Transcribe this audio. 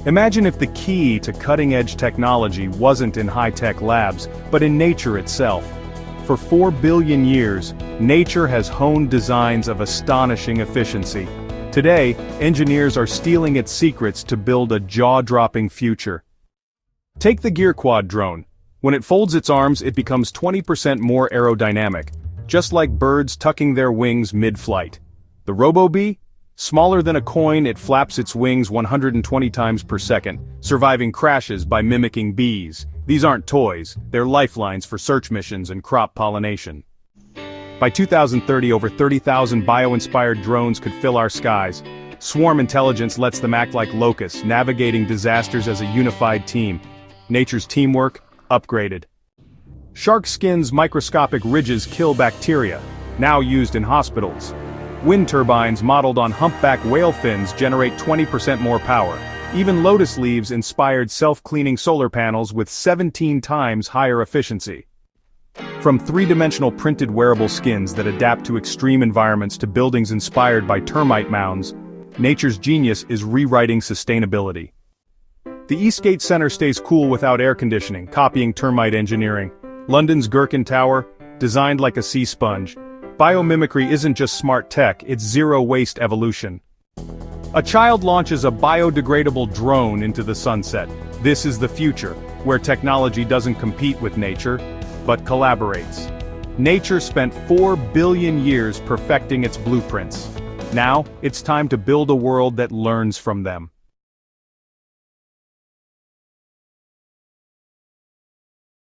Imagine if the key to cutting-edge technology wasn't in high-tech labs, but in nature itself. For 4 billion years, nature has honed designs of astonishing efficiency. Today, engineers are stealing its secrets to build a jaw-dropping future. Take the GearQuad drone. When it folds its arms, it becomes 20% more aerodynamic, just like birds tucking their wings mid-flight. The RoboBee? Smaller than a coin, it flaps its wings 120 times per second, surviving crashes by mimicking bees. These aren't toys, they're lifelines for search missions and crop pollination. By 2030, over 30,000 bio-inspired drones could fill our skies. Swarm intelligence lets them act like locusts, navigating disasters as a unified team. Nature's teamwork, upgraded. Shark skin's microscopic ridges kill bacteria, now used in hospitals. Wind turbines modeled on humpback whale fins generate 20% more power. Even lotus leaves inspired self-cleaning solar panels with 17 times higher efficiency. From three-dimensional printed wearable skins that adapt to extreme environments to buildings inspired by termite mounds, nature's genius is rewriting sustainability. The Eastgate Centre stays cool without air conditioning, copying termite engineering. London's Gherkin Tower, designed like a sea sponge. Biomimicry isn't just smart tech, it's zero-waste evolution. A child launches a biodegradable drone into the sunset. This is the future, where technology doesn't compete with nature, but collaborates. Nature spent 4 billion years perfecting its blueprints. Now, it's time to build a world that learns from them.